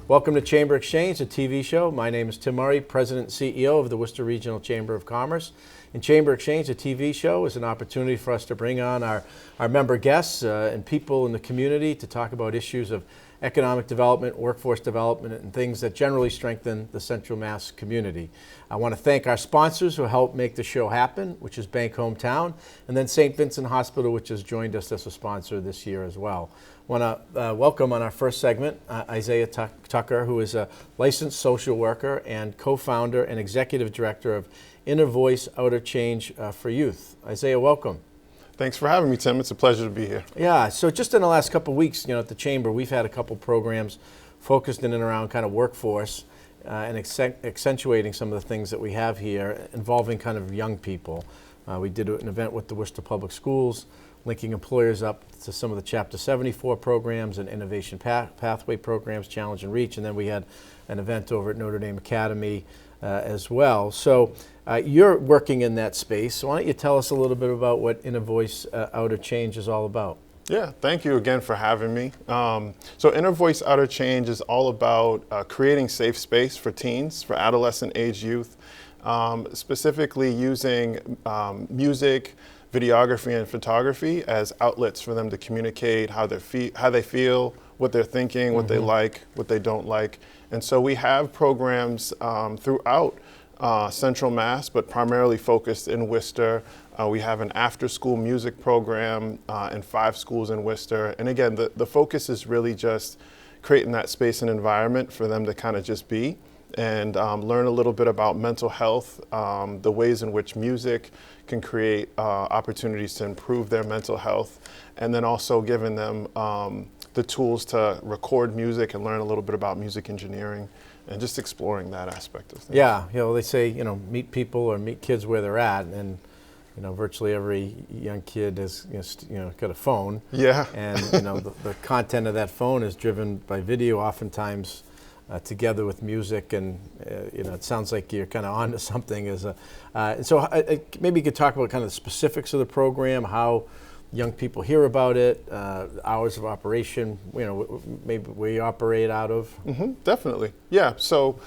Welcome to Chamber Exchange, a TV show. My name is Tim Murray, President and CEO of the Worcester Regional Chamber of Commerce. In Chamber Exchange, a TV show, is an opportunity for us to bring on our member guests and people in the community to talk about issues of economic development, workforce development, and things that generally strengthen the Central Mass community. I want to thank our sponsors who helped make the show happen, which is Bank Hometown, and then St. Vincent Hospital, which has joined us as a sponsor this year as well. I want to welcome on our first segment Isiah Tucker, who is a licensed social worker and co-founder and executive director of Inner Voice Outer Change for Youth. Isiah, welcome. Thanks for having me, Tim. It's a pleasure to be here. Yeah, so just in the last couple of weeks, at the Chamber, we've had a couple programs focused in and around kind of workforce and accentuating some of the things that we have here involving kind of young people. We did an event with the Worcester Public Schools, linking employers up to some of the Chapter 74 programs and Innovation Pathway programs, Challenge and Reach, and then we had an event over at Notre Dame Academy as well. So you're working in that space, so why don't you tell us a little bit about what Inner Voice Outer Change is all about? Yeah, thank you again for having me. So Inner Voice Outer Change is all about creating safe space for teens, for adolescent age youth, specifically using music, videography, and photography as outlets for them to communicate how they feel, what they're thinking, what they like, what they don't like. And so we have programs throughout Central Mass, but primarily focused in Worcester. We have an after-school music program in 5 schools in Worcester. And again, the focus is really just creating that space and environment for them to kind of just be and learn a little bit about mental health, the ways in which music can create opportunities to improve their mental health, and then also giving them the tools to record music and learn a little bit about music engineering and just exploring that aspect of things. Yeah, they say, meet people or meet kids where they're at, and virtually every young kid has got a phone. Yeah. And the content of that phone is driven by video oftentimes together with music, and it sounds like you're kind of onto something. So maybe you could talk about kind of the specifics of the program, how young people hear about it, hours of operation, maybe where you operate out of. Definitely, yeah. So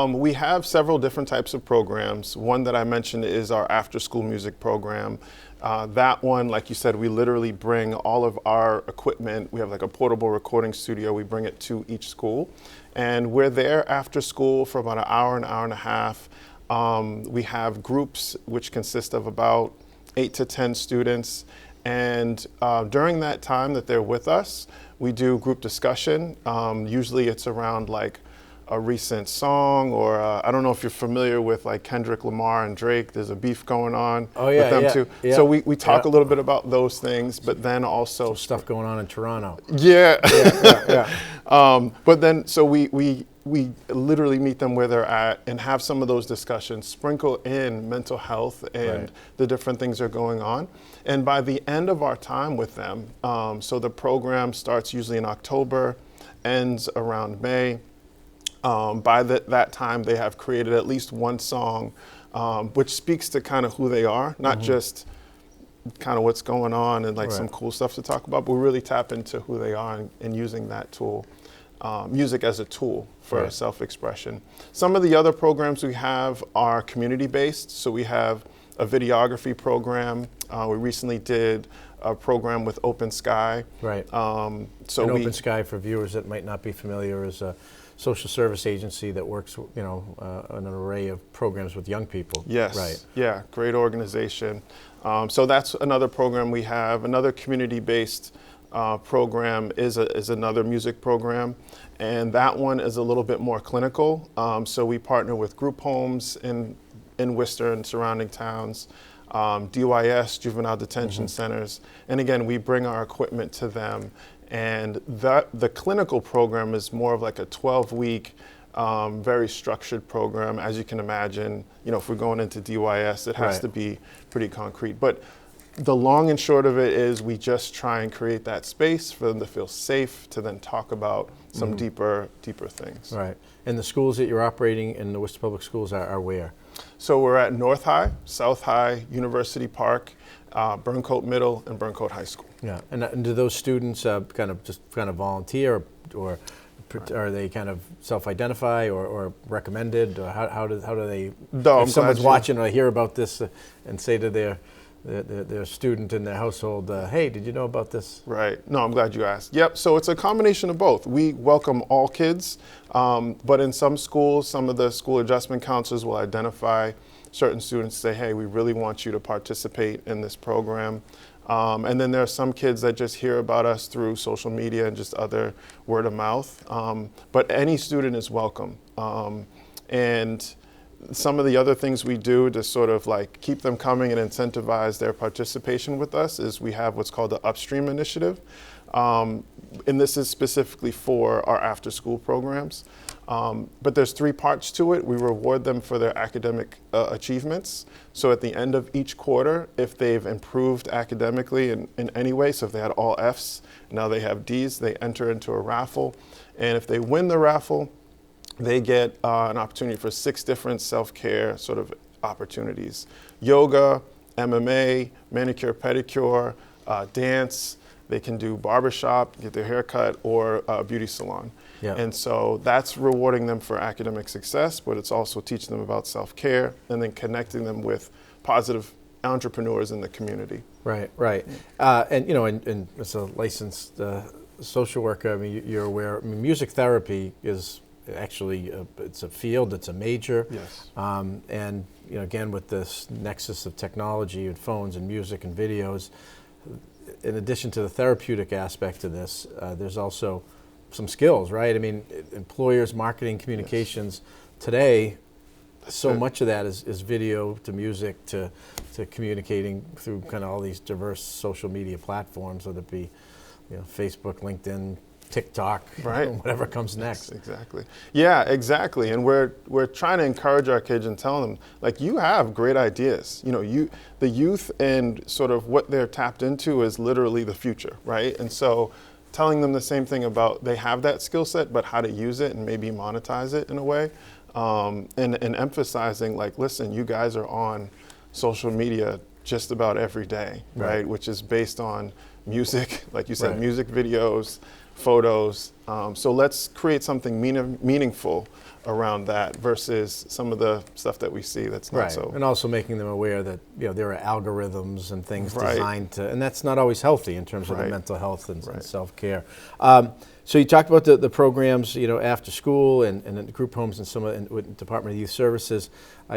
we have several different types of programs. One that I mentioned is our after-school music program. That one, like you said, we literally bring all of our equipment. We have like a portable recording studio. We bring it to each school. And we're there after school for about an hour and a half. We have groups which consist of about 8 to 10 students. And during that time that they're with us, we do group discussion. Usually it's around like a recent song, or I don't know if you're familiar with like Kendrick Lamar and Drake. There's a beef going on with them too. Yeah. So we talk a little bit about those things, but then also some stuff going on in Toronto. Yeah. But then so we literally meet them where they're at and have some of those discussions, sprinkle in mental health and the different things that are going on. And by the end of our time with them, so the program starts usually in October, ends around May. By that time, they have created at least one song, which speaks to kind of who they are, not just kind of what's going on and like some cool stuff to talk about, but we really tap into who they are and using that tool, music as a tool for self-expression. Some of the other programs we have are community-based. So we have a videography program. We recently did a program with Open Sky. Open Sky, for viewers that might not be familiar, is a social service agency that works, on an array of programs with young people. Yes. Yeah, great organization. So that's another program we have. Another community-based program is another music program, and that one is a little bit more clinical. So we partner with group homes in Worcester and surrounding towns, DYS, juvenile detention centers, and again, we bring our equipment to them. And the clinical program is more of like a 12-week, very structured program. As you can imagine, if we're going into DYS, it has to be pretty concrete. But the long and short of it is we just try and create that space for them to feel safe to then talk about some deeper things. Right. And the schools that you're operating in the Worcester Public Schools are where? So we're at North High, South High, University Park, Burncoat Middle, and Burncoat High School. Yeah. And do those students kind of volunteer or Are they kind of self-identify or recommended? Or how do they? No, if someone's watching or hear about this and say to their student in their household, hey, did you know about this? Right. No, I'm glad you asked. Yep. So it's a combination of both. We welcome all kids, but in some schools, some of the school adjustment counselors will identify certain students, say, hey, we really want you to participate in this program. And then there are some kids that just hear about us through social media and just other word of mouth. But any student is welcome. And some of the other things we do to sort of like keep them coming and incentivize their participation with us is we have what's called the Upstream Initiative. And this is specifically for our after-school programs. But there's 3 parts to it. We reward them for their academic achievements. So at the end of each quarter, if they've improved academically in any way, so if they had all Fs, now they have Ds, they enter into a raffle. And if they win the raffle, they get an opportunity for 6 different self-care sort of opportunities. Yoga, MMA, manicure, pedicure, dance. They can do barbershop, get their hair cut, or a beauty salon. Yeah. And so that's rewarding them for academic success, but it's also teaching them about self-care and then connecting them with positive entrepreneurs in the community. Right, right. And as a licensed social worker, I mean, you're aware, I mean, music therapy is actually, it's a field, it's a major. Yes. And, again, with this nexus of technology and phones and music and videos, in addition to the therapeutic aspect of this, there's also some skills, right? I mean, employers, marketing, communications, yes. Today, so much of that is video to music to communicating through kind of all these diverse social media platforms, whether it be, Facebook, LinkedIn, TikTok, right. Whatever comes next. Yes, exactly. Yeah, exactly. And we're trying to encourage our kids and tell them, like, you have great ideas. The youth and sort of what they're tapped into is literally the future, right? And so telling them the same thing about they have that skill set, but how to use it and maybe monetize it in a way. And emphasizing, like, listen, you guys are on social media just about every day, right? Which is based on music, like you said, right. Music videos, photos. So let's create something meaningful around that versus some of the stuff that we see that's not so. And also making them aware that there are algorithms and things right. designed to, and that's not always healthy in terms of right. the mental health and, right. and self-care. So you talked about the programs, after school and the group homes and some of with Department of Youth Services.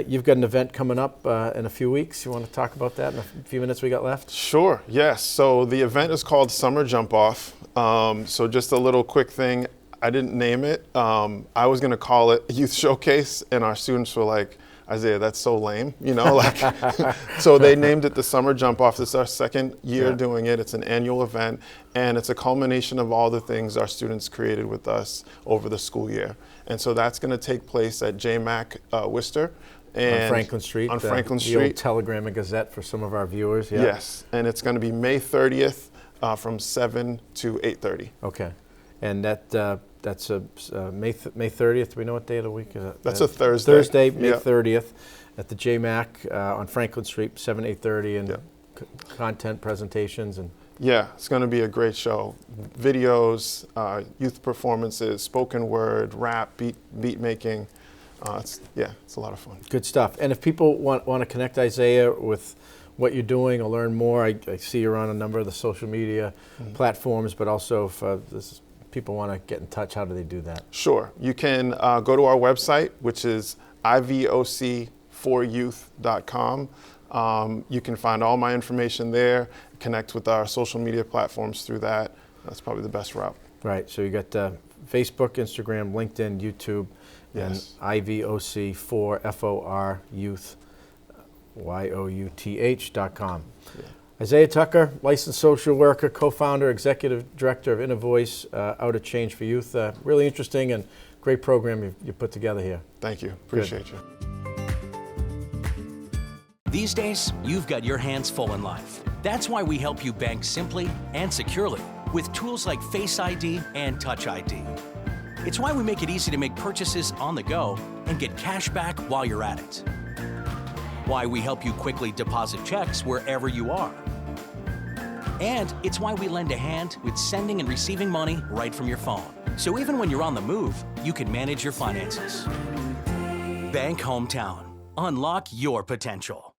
You've got an event coming up in a few weeks. You want to talk about that in a few minutes we got left? Sure, yes. So the event is called Summer Jump Off. So just a little quick thing. I didn't name it. I was going to call it Youth Showcase, and our students were like, Isiah, that's so lame, So they named it the Summer Jump Off. This is our 2nd year doing it. It's an annual event, and it's a culmination of all the things our students created with us over the school year. And so that's going to take place at JMAC Worcester. And on Franklin Street. On Franklin Street. The old Telegram and Gazette for some of our viewers. Yeah. Yes, and it's going to be May 30th from 7 to 8:30. Okay, and that's May 30th. Do we know what day of the week is it? That's a Thursday. Thursday, May 30th, at the JMAC on Franklin Street, 7, 8:30, and content presentations and. Yeah, it's going to be a great show. Videos, youth performances, spoken word, rap, beat making. It's a lot of fun. Good stuff. And if people want to connect Isiah with what you're doing or learn more, I see you're on a number of the social media platforms, but also if people want to get in touch, how do they do that? Sure. You can go to our website, which is IVOC4youth.com. You can find all my information there, connect with our social media platforms through that. That's probably the best route. Right. So you got Facebook, Instagram, LinkedIn, YouTube, and IVOC4 youth, youth.com. Yeah. Isiah Tucker, licensed social worker, co-founder, executive director of InnoVoice, Out of Change for Youth. Really interesting and great program you put together here. Thank you. Appreciate you. These days, you've got your hands full in life. That's why we help you bank simply and securely with tools like Face ID and Touch ID. It's why we make it easy to make purchases on the go and get cash back while you're at it. Why we help you quickly deposit checks wherever you are. And it's why we lend a hand with sending and receiving money right from your phone. So even when you're on the move, you can manage your finances. Bank Hometown. Unlock your potential.